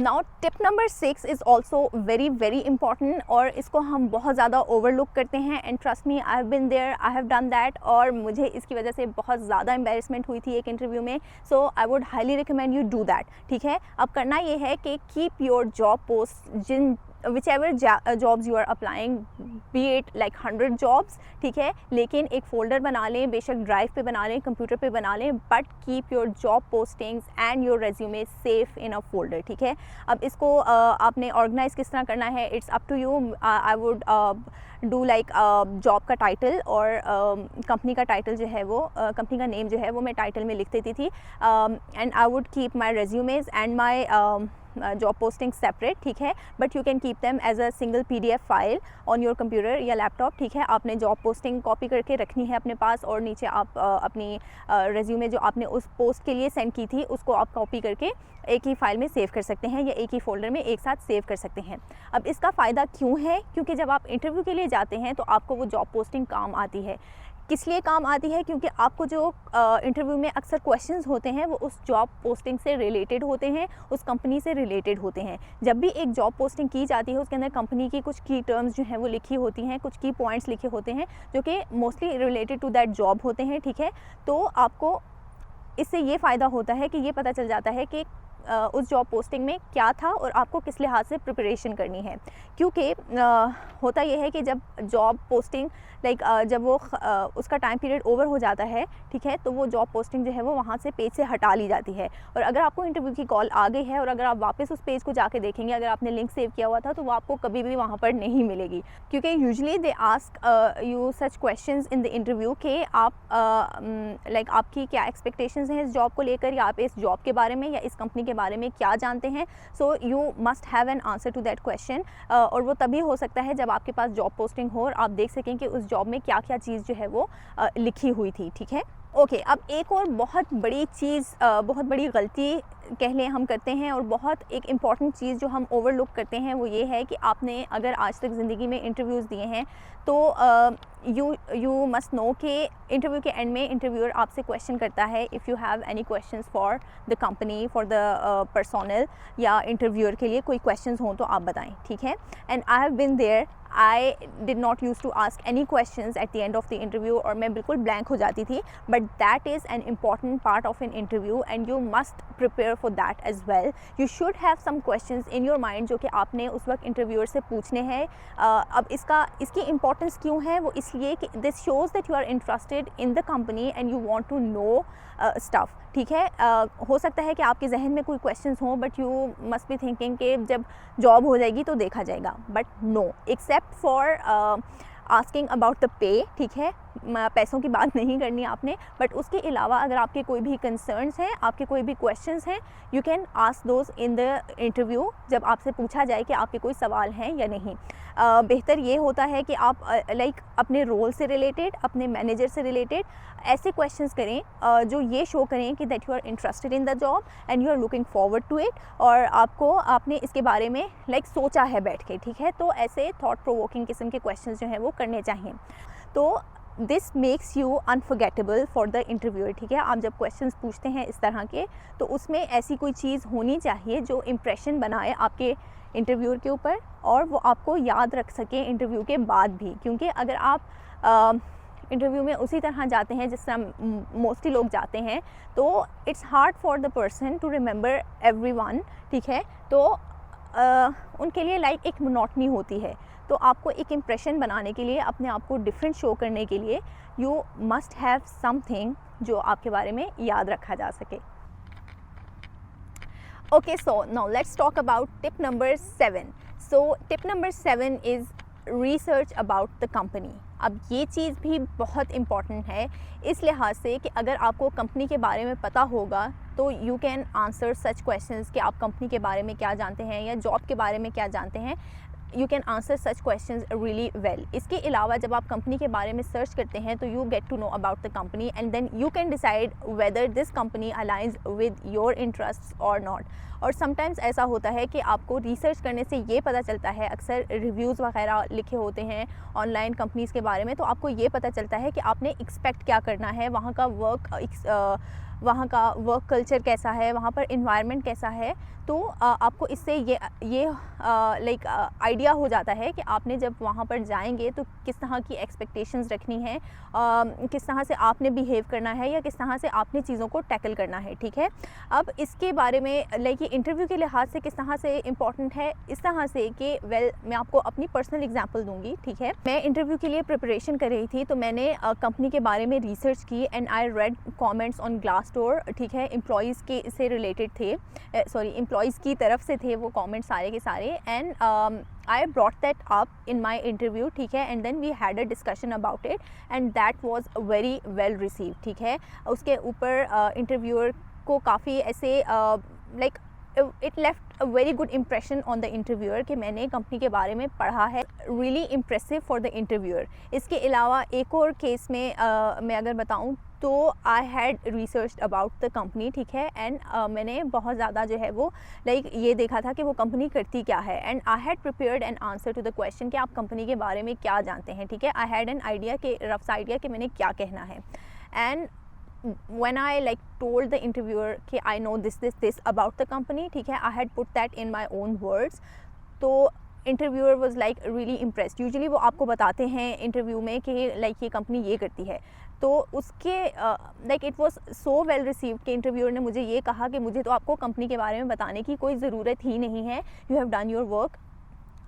Now tip number 6 is also very very important, और इसको हम बहुत ज़्यादा ओवरलुक करते हैं। And trust me, I have been there, I have done that, और मुझे इसकी वजह से बहुत ज़्यादा एम्बेरसमेंट हुई थी एक इंटरव्यू में। So I would highly recommend you do that. ठीक है, अब करना ये है कि कीप योर जॉब पोस्ट, जिन whichever jobs you are applying, be it like 100 jobs, ठीक है, लेकिन एक फोल्डर बना लें, बेशक ड्राइव पे बना लें, कंप्यूटर पे बना लें, but keep your job postings and your resume safe in a folder. ठीक है, अब इसको आपने ऑर्गेनाइज किस तरह करना है, it's up to you. I would do like job का टाइटल और कंपनी का टाइटल जो है वो, कंपनी का नेम जो है वो मैं टाइटल में लिख देती थी, and I would keep my resumes and my job posting separate. ठीक है, but you can keep them as a single PDF file on your computer या लैपटॉप। ठीक है, आपने जॉब पोस्टिंग कॉपी करके रखनी है अपने पास, और नीचे आप अपनी रेज्यूमे जो आपने उस पोस्ट के लिए सेंड की थी उसको आप कॉपी करके एक ही फाइल में सेव कर सकते हैं, या एक ही फोल्डर में एक साथ सेव कर सकते हैं। अब इसका फ़ायदा क्यों है, क्योंकि जब आप इंटरव्यू के लिए जाते हैं तो आपको वो जॉब पोस्टिंग काम आती है। किस लिए काम आती है, क्योंकि आपको जो इंटरव्यू में अक्सर क्वेश्चंस होते हैं वो उस जॉब पोस्टिंग से रिलेटेड होते हैं, उस कंपनी से रिलेटेड होते हैं। जब भी एक जॉब पोस्टिंग की जाती है उसके अंदर कंपनी की कुछ की टर्म्स जो हैं वो लिखी होती हैं, कुछ की पॉइंट्स लिखे होते हैं जो कि mostly related to that job होते हैं। ठीक है, तो आपको इससे ये फ़ायदा होता है कि ये पता चल जाता है कि उस जॉब पोस्टिंग में क्या था और आपको किस लिहाज से प्रिपरेशन करनी है। क्योंकि होता यह है कि जब जॉब पोस्टिंग जब वो उसका टाइम पीरियड ओवर हो जाता है, ठीक है, तो वो जॉब पोस्टिंग जो है वो वहाँ से पेज से हटा ली जाती है। और अगर आपको इंटरव्यू की कॉल आ गई है और अगर आप वापस उस पेज को जाके देखेंगे, अगर आपने लिंक सेव किया हुआ था, तो वो आपको कभी भी वहाँ पर नहीं मिलेगी, क्योंकि usually they ask you such questions in the interview कि आप आपकी क्या एक्सपेक्टेशंस हैं इस जॉब को लेकर, या आप इस जॉब के बारे में या इस कंपनी के बारे में क्या जानते हैं। So you must have an answer to that question, और वो तभी हो सकता है जब आपके पास जॉब पोस्टिंग हो और आप देख सकें कि उस जॉब में क्या क्या चीज़ जो है वो लिखी हुई थी। ठीक है, ओके, अब एक और बहुत बड़ी चीज़, बहुत बड़ी गलती कह लें हम करते हैं, और बहुत एक इम्पॉर्टेंट चीज़ जो हम ओवरलुक करते हैं वो ये है कि आपने अगर आज तक ज़िंदगी में इंटरव्यूज़ दिए हैं तो यू मस्ट नो कि इंटरव्यू के एंड में इंटरव्यूअर आपसे क्वेश्चन करता है, if you have any questions for the company, for the personnel, या इंटरव्यूअर के लिए कोई क्वेश्चंस हों तो आप बताएं। ठीक है, and I have been there, I did not use to ask any questions at the end of the interview, और मैं बिल्कुल ब्लैंक हो जाती थी, but that is an important part of an interview and you must prepare for that as well. You should have some questions in your mind जो कि आपने उस वक्त इंटरव्यूअर से पूछने हैं। अब इसकी इम्पॉर्टेंस क्यों है, वो इसलिए कि this shows that you are interested in the company and you want to know stuff. ठीक है, हो सकता है कि आपके जहन में कोई क्वेश्चंस हों, but you must be thinking कि जब जॉब हो जाएगी तो देखा जाएगा, but no, except for asking about the pay. ठीक है, पैसों की बात नहीं करनी आपने, बट उसके अलावा अगर आपके कोई भी कंसर्न्स हैं, आपके कोई भी क्वेश्चंस हैं, you can ask those in the interview, जब आपसे पूछा जाए कि आपके कोई सवाल हैं या नहीं। बेहतर ये होता है कि आप अपने रोल से रिलेटेड, अपने मैनेजर से रिलेटेड ऐसे क्वेश्चंस करें जो ये शो करें कि that you are interested in the job and you are looking forward to it, और आपने इसके बारे में सोचा है बैठ के। ठीक है, तो ऐसे थॉट प्रोवोकिंग किस्म के क्वेश्चंस जो हैं वो करने चाहिए। तो this makes you unforgettable for the interviewer. ठीक है, आप जब क्वेश्चंस पूछते हैं इस तरह के, तो उसमें ऐसी कोई चीज़ होनी चाहिए जो इम्प्रेशन बनाए आपके इंटरव्यूअर के ऊपर, और वो आपको याद रख सके इंटरव्यू के बाद भी। क्योंकि अगर आप इंटरव्यू में उसी तरह जाते हैं जिस तरह मोस्टली लोग जाते हैं, तो it's hard for the person to remember everyone. ठीक है, तो उनके लिए एक मोनोटनी होती है। तो आपको एक इम्प्रेशन बनाने के लिए, अपने आप को डिफरेंट शो करने के लिए, यू मस्ट हैव समथिंग जो आपके बारे में याद रखा जा सके। Okay, so now let's talk about tip number 7. So tip number 7 is research about the company. अब ये चीज़ भी बहुत इम्पॉर्टेंट है इस लिहाज से कि अगर आपको कंपनी के बारे में पता होगा तो you can answer such questions कि आप कंपनी के बारे में क्या जानते हैं या जॉब के बारे में क्या जानते हैं। You can answer such questions really well. इसके अलावा जब आप कंपनी के बारे में सर्च करते हैं तो you get to know about the company and then you can decide whether this company aligns with your interest और नॉट। और समटाइम्स ऐसा होता है कि आपको रिसर्च करने से ये पता चलता है, अक्सर रिव्यूज़ वगैरह लिखे होते हैं ऑनलाइन कंपनीज़ के बारे में, तो आपको ये पता चलता है कि आपने एक्सपेक्ट क्या करना है, वहाँ का वर्क वहाँ का वर्क कल्चर कैसा है, वहाँ पर इन्वायरमेंट कैसा है। तो आपको इससे ये लाइक आइडिया हो जाता है कि आपने जब वहाँ पर जाएंगे तो किस तरह की एक्सपेक्टेशंस रखनी है, किस तरह से आपने बिहेव करना है या किस तरह से आपने चीज़ों को टैकल करना है, ठीक है। अब इसके बारे में लाइक ये इंटरव्यू के लिहाज से किस तरह से इम्पॉर्टेंट है, इस तरह से कि मैं आपको अपनी पर्सनल एग्जांपल दूंगी, ठीक है। मैं इंटरव्यू के लिए प्रिपरेशन कर रही थी, तो मैंने कंपनी के बारे में रिसर्च की and I read comments on Glassdoor, ठीक है। एम्प्लॉयज़ के से रिलेटेड थे, एम्प्लॉयज़ की तरफ से थे वो कमेंट्स सारे के सारे, and I brought that up in my interview, ठीक है, and then we had a discussion about it and that was very well received, ठीक है। उसके ऊपर इंटरव्यूअर को काफ़ी ऐसे like it left a very good impression on the interviewer कि मैंने कंपनी के बारे में पढ़ा है, really impressive for the interviewer. इसके अलावा एक और केस में मैं अगर बताऊँ तो I had research about the company, ठीक है, एंड मैंने बहुत ज़्यादा जो है वो लाइक ये देखा था कि वो कंपनी करती क्या है, and I had prepared an answer to the question कि आप कंपनी के बारे में क्या जानते हैं, ठीक है। आई हैड एन आइडिया कि रफ आइडिया कि मैंने क्या कहना है, and when I like told the interviewer कि I know this about the company, ठीक है, I had put that in my own words, तो interviewer was like really impressed. Usually वो आपको बताते हैं इंटरव्यू में कि लाइक ये कंपनी ये करती है, तो उसके like it was so well received कि इंटरव्यूअर ने मुझे ये कहा कि मुझे तो आपको कंपनी के बारे में बताने की कोई ज़रूरत ही नहीं है, you have done your work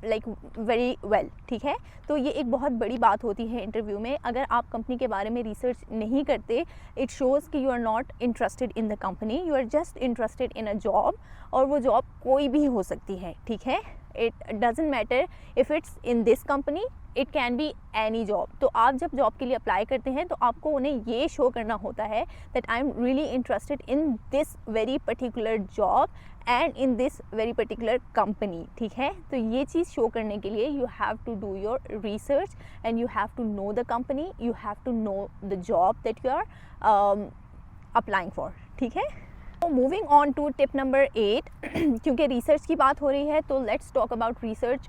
like very well, ठीक है। तो ये एक बहुत बड़ी बात होती है इंटरव्यू में, अगर आप कंपनी के बारे में रिसर्च नहीं करते, इट शोज़ कि you are not interested in the company, you are just interested in a job, और वो जॉब कोई भी हो सकती है, ठीक है। It doesn't matter if it's in this company, it can be any job. तो आप जब जॉब के लिए अप्लाई करते हैं तो आपको उन्हें ये शो करना होता है that I am really interested in this very particular job and in this very particular company, ठीक है। तो ये चीज़ शो करने के लिए you have to do your research and you have to know the company, you have to know the job that you are applying for, ठीक है। तो moving on to tip number 8 क्योंकि रिसर्च की बात हो रही है तो let's talk about research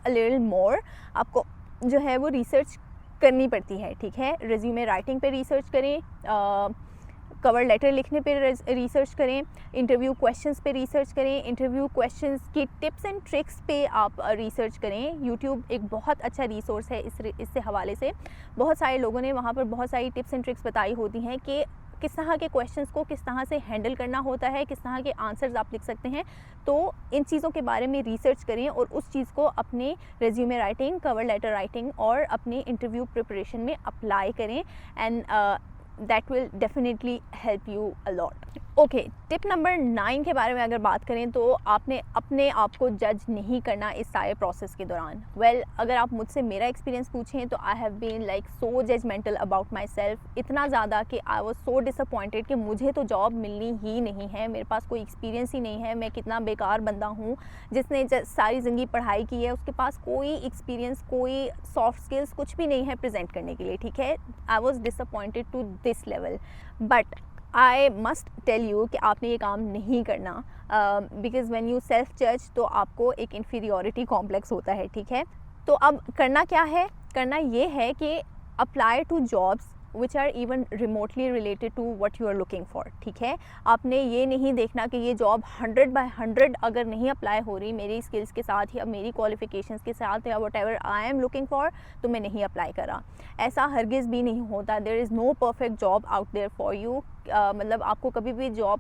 a little more. आपको जो है वो रिसर्च करनी पड़ती है, ठीक है। रिज्यूमे राइटिंग पे रिसर्च करें, कवर लेटर लिखने पे रिसर्च करें, इंटरव्यू क्वेश्चंस पे रिसर्च करें, इंटरव्यू क्वेश्चंस की टिप्स एंड ट्रिक्स पे आप रिसर्च करें। यूट्यूब एक बहुत अच्छा रिसोर्स है इससे हवाले से। बहुत सारे लोगों ने वहाँ पर बहुत सारी टिप्स एंड ट्रिक्स बताई होती हैं कि किस तरह के क्वेश्चंस को किस तरह से हैंडल करना होता है, किस तरह के आंसर्स आप लिख सकते हैं। तो इन चीज़ों के बारे में रिसर्च करें और उस चीज़ को अपने resume writing, cover letter writing और अपने इंटरव्यू प्रिपरेशन में अप्लाई करें, and that will definitely help you a lot. Okay, tip number 9 के बारे में अगर बात करें तो आपने अपने आप को जज नहीं करना इस सारे प्रोसेस के दौरान। वेल, अगर आप मुझसे मेरा एक्सपीरियंस पूछें तो I have been like so judgmental about my self, इतना ज़्यादा कि आई वॉज सो डिसअपॉइंटेड कि मुझे तो जॉब मिलनी ही नहीं है, मेरे पास कोई एक्सपीरियंस ही नहीं है, मैं कितना बेकार बंदा हूँ जिसने सारी ज़िंदगी पढ़ाई की है, उसके पास कोई एक्सपीरियंस, कोई सॉफ्ट स्किल्स कुछ भी नहीं है प्रेजेंट करने के लिए, ठीक है। I was disappointed to this level, but I must tell you कि आपने ये काम नहीं करना, बिकॉज़ व्हेन यू सेल्फ जज तो आपको एक इन्फीरियॉरिटी कॉम्प्लेक्स होता है, ठीक है। तो अब करना क्या है? करना ये है कि apply to jobs which are even remotely related to what you are looking for, ठीक है। आपने ये नहीं देखना कि ये जॉब 100/100 अगर नहीं अप्लाई हो रही मेरी स्किल्स के साथ या मेरी क्वालिफिकेशंस के साथ या what ever I am looking for, तो मैं नहीं अप्लाई करा। ऐसा हरगिज़ भी नहीं होता। There is no perfect job out there for you. मतलब आपको कभी भी जॉब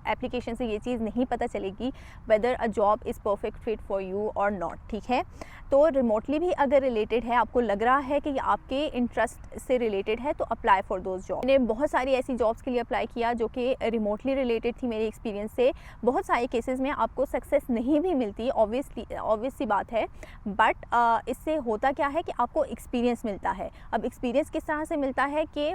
एप्लीकेशन से ये चीज़ नहीं पता चलेगी weather a job is perfect fit for you और नॉट, ठीक है। तो रिमोटली भी अगर रिलेटेड है, आपको लग रहा है कि ये आपके इंटरेस्ट से रिलेटेड है, तो अप्लाई फॉर दोज जॉब। मैंने बहुत सारी ऐसी जॉब्स के लिए अप्लाई किया जो कि रिमोटली रिलेटेड थी मेरे एक्सपीरियंस से। बहुत सारे केसेस में आपको सक्सेस नहीं भी मिलती, ऑब्वियस सी बात है, बट इससे होता क्या है कि आपको एक्सपीरियंस मिलता है। अब एक्सपीरियंस किस तरह से मिलता है कि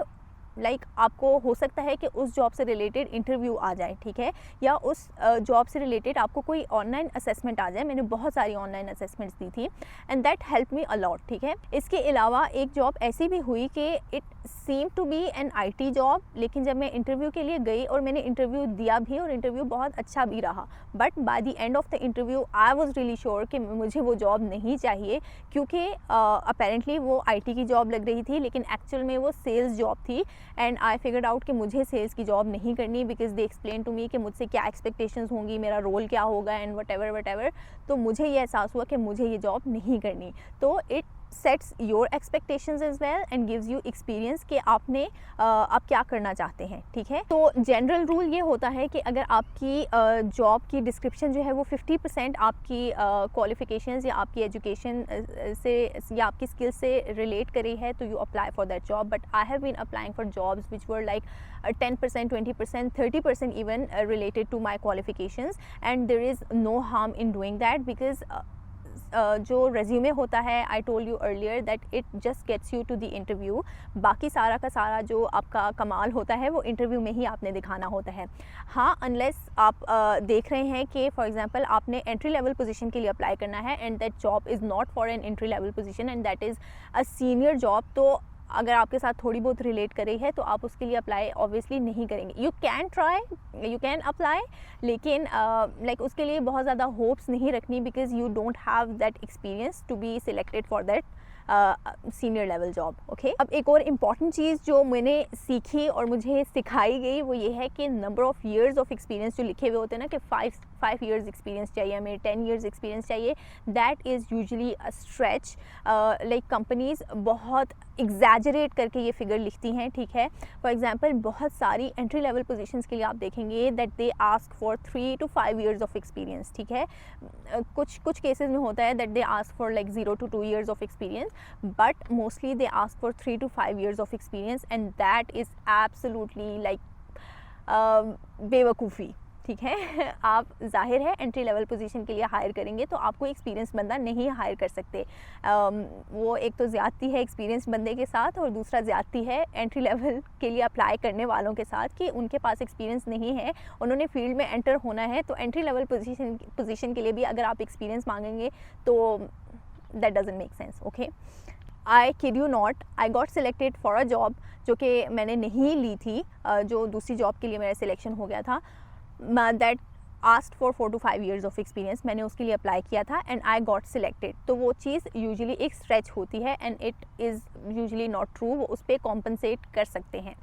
लाइक आपको हो सकता है कि उस जॉब से रिलेटेड इंटरव्यू आ जाए, ठीक है, या उस जॉब से रिलेटेड आपको कोई ऑनलाइन असेसमेंट आ जाए। मैंने बहुत सारी ऑनलाइन असेसमेंट्स दी थी and that help me a lot, ठीक है। इसके अलावा एक जॉब ऐसी भी हुई कि it seem to be an IT job, लेकिन जब मैं इंटरव्यू के लिए गई और मैंने इंटरव्यू दिया भी और इंटरव्यू बहुत अच्छा भी रहा, but by the end of the interview I was really sure कि मुझे वो जॉब नहीं चाहिए, क्योंकि अपेरेंटली वो IT की जॉब लग रही थी, लेकिन एक्चुअल में वो सेल्स जॉब थी एंड आई फिगर्ड आउट कि मुझे सेल्स की जॉब नहीं करनी, because they explain to me कि मुझसे क्या एक्सपेक्टेशंस होंगी, मेरा रोल क्या होगा एंड वट एवर। तो मुझे ये एहसास हुआ कि मुझे ये जॉब नहीं करनी। तो it sets your expectations as well and gives you experience कि आप क्या करना चाहते हैं, ठीक है। तो जनरल रूल ये होता है कि अगर आपकी जॉब की डिस्क्रिप्शन जो है वो 50% आपकी क्वालिफिकेशंस या आपकी एजुकेशन से या आपकी स्किल से रिलेट करी है तो you apply for that job. But I have been applying for jobs which were like 10%, 20%, 30% even related to my qualifications, and there is no harm in doing that because जो resume होता है, I told you earlier that it just gets you to the interview. बाकी सारा का सारा जो आपका कमाल होता है वो इंटरव्यू में ही आपने दिखाना होता है। हाँ, अनलेस आप देख रहे हैं कि फॉर एग्जांपल आपने एंट्री लेवल पोजीशन के लिए अप्लाई करना है and that job is not for an entry level position and that is a senior job, तो अगर आपके साथ थोड़ी बहुत रिलेट करे है तो आप उसके लिए अप्लाई ऑब्वियसली नहीं करेंगे। You can try, you can apply, लेकिन लाइक उसके लिए बहुत ज़्यादा होप्स नहीं रखनी because you don't have that experience to be selected for that senior level job. Okay, अब एक और इम्पॉर्टेंट चीज़ जो मैंने सीखी और मुझे सिखाई गई वो ये है कि number of years of experience जो लिखे हुए होते हैं ना कि 5 years एक्सपीरियंस चाहिए हमें, 10 years एक्सपीरियंस चाहिए, that is usually a stretch. Like companies बहुत एग्जैजरेट करके ये फिगर लिखती हैं, ठीक है। फॉर एग्जांपल बहुत सारी एंट्री लेवल पोजीशंस के लिए आप देखेंगे that they ask for 3 to 5 years of experience, ठीक है। कुछ केसेस में होता है that they ask for like 0 to 2 years of experience, but mostly they ask for 3 to 5 years of experience and that is absolutely like बेवकूफ़ी, ठीक है। आप जाहिर है एंट्री लेवल पोजीशन के लिए हायर करेंगे तो आपको एक्सपीरियंस बंदा नहीं हायर कर सकते। वो एक तो ज़्यादती है एक्सपीरियंस बंदे के साथ और दूसरा ज़्यादती है एंट्री लेवल के लिए अप्लाई करने वालों के साथ कि उनके पास एक्सपीरियंस नहीं है, उन्होंने फील्ड में एंटर होना है। तो एंट्री लेवल पोजीशन के लिए भी अगर आप एक्सपीरियंस मांगेंगे तो that doesn't make sense. Okay, I kid you not, I got selected for a job जो कि मैंने नहीं ली थी, जो दूसरी जॉब के लिए मेरा सिलेक्शन हो गया था, that asked for 4 to 5 years of experience. मैंने उसके लिए अप्लाई किया था एंड आई गॉट सिलेक्टेड। तो वो चीज़ यूजुअली एक स्ट्रेच होती है and it is usually not true, वो उस पर कॉम्पनसेट कर सकते हैं।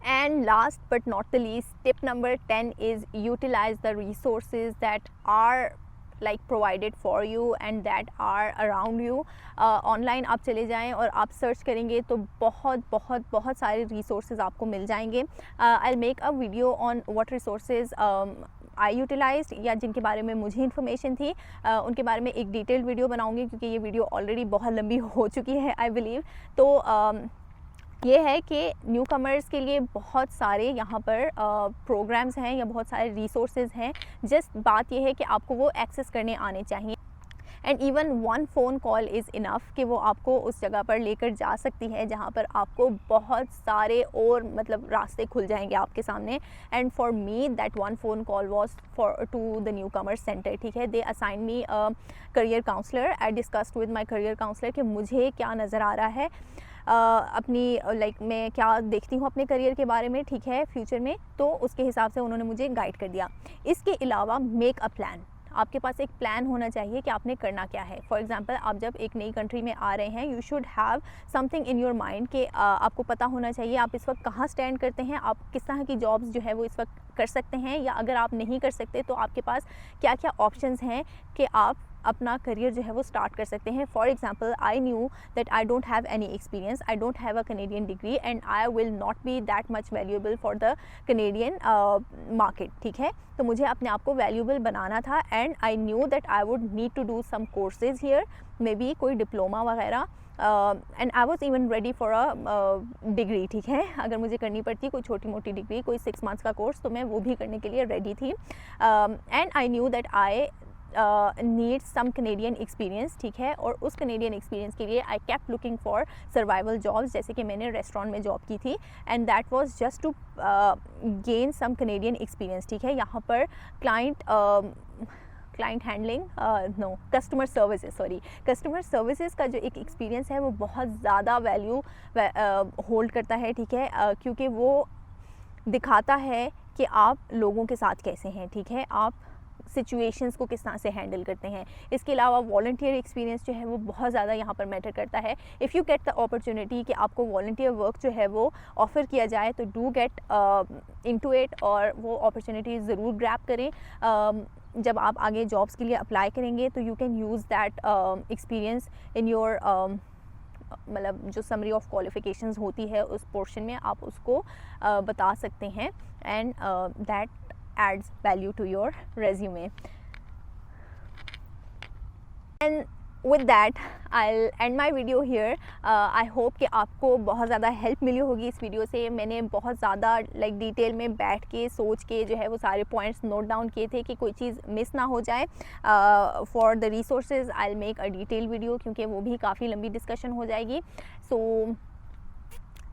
And last but not the least, tip number 10 is utilize the resources that are like provided for you and that are around you. Online आप चले जाएं और आप सर्च करेंगे तो बहुत सारे रिसोर्सेज आपको मिल जाएंगे। I will make a video on what resources I utilized, या जिनके बारे में मुझे इन्फॉर्मेशन थी उनके बारे में एक डिटेल्ड वीडियो बनाऊंगी क्योंकि ये वीडियो ऑलरेडी बहुत लंबी हो चुकी है आई बिलीव। तो ये है कि न्यू कमर्स के लिए बहुत सारे यहाँ पर प्रोग्राम्स हैं या बहुत सारे रिसोर्सेज हैं। जस्ट बात ये है कि आपको वो एक्सेस करने आने चाहिए and even 1 phone call is enough कि वो आपको उस जगह पर लेकर जा सकती है जहाँ पर आपको बहुत सारे और मतलब रास्ते खुल जाएंगे आपके सामने। And for me that 1 phone call was for to the newcomers centre, ठीक है। They assign me career counsellor. I discussed with my career counsellor कि मुझे क्या नज़र आ रहा है अपनी लाइक मैं क्या देखती हूँ अपने करियर के बारे में, ठीक है, फ्यूचर में। तो उसके हिसाब से उन्होंने मुझे गाइड कर दिया। इसके अलावा मेक अ प्लान, आपके पास एक प्लान होना चाहिए कि आपने करना क्या है। फॉर एग्जांपल आप जब एक नई कंट्री में आ रहे हैं, you should have something in your mind कि आपको पता होना चाहिए आप इस वक्त कहाँ स्टैंड करते हैं, आप किस तरह की जॉब्स जो है वो इस वक्त कर सकते हैं, या अगर आप नहीं कर सकते तो आपके पास क्या क्या ऑप्शंस हैं कि आप अपना करियर जो है वो स्टार्ट कर सकते हैं। For example I knew that I don't have any experience, I don't have a Canadian degree and I will not be that much valuable for the Canadian market, ठीक है। तो मुझे अपने आप को वैल्यूएबल बनाना था and I knew that I would need to do some courses here, maybe कोई डिप्लोमा वगैरह, and I was even ready for a degree, ठीक है। अगर मुझे करनी पड़ती कोई छोटी मोटी डिग्री, कोई 6 months का कोर्स, तो मैं वो भी करने के लिए रेडी थी। And I knew that I need some Canadian experience, ठीक है। और उस कनेडियन एक्सपीरियंस के लिए I kept looking for survival jobs, जैसे कि मैंने रेस्टोरेंट में जॉब की थी and that was just to gain some Canadian experience, ठीक है। यहाँ पर client handling no customer services का जो एक एक्सपीरियंस है वो बहुत ज़्यादा वैल्यू होल्ड करता है, ठीक है, क्योंकि वो दिखाता है कि आप लोगों के साथ कैसे हैं, ठीक है। आप सिचुएशंस को किस तरह से हैंडल करते हैं। इसके अलावा वॉलंटियर एक्सपीरियंस जो है वो बहुत ज़्यादा यहाँ पर मैटर करता है। If you get the opportunity कि आपको वॉलंटियर वर्क जो है वो ऑफ़र किया जाए तो डू गेट इनटू इट और वो अपॉर्चुनिटी ज़रूर ग्रैब करें। जब आप आगे जॉब्स के लिए अप्लाई करेंगे तो you can use that experience in your मतलब जो समरी ऑफ क्वालिफ़िकेशंस होती है उस पोर्शन में आप उसको बता सकते हैं and that adds value to your resume. And with that I'll end my video here. I hope कि आपको बहुत ज़्यादा हेल्प मिली होगी इस वीडियो से। मैंने बहुत ज़्यादा डिटेल में बैठ के सोच के जो है वो सारे पॉइंट्स नोट डाउन किए थे कि कोई चीज़ मिस ना हो जाए। For the resources I will make a detail video क्योंकि वो भी काफ़ी लंबी डिस्कशन हो जाएगी। सो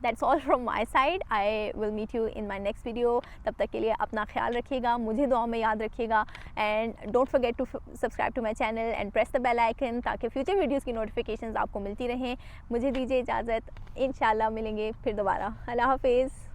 That's all from my side. I will meet you in my next video. तब तक के लिए अपना ख्याल रखिएगा, मुझे दुआ में याद रखिएगा and don't forget to subscribe to my channel and press the bell icon ताकि future videos की notifications आपको मिलती रहें। मुझे दीजिए इजाज़त, इंशाल्लाह मिलेंगे फिर दोबारा। अल्लाह हाफिज़।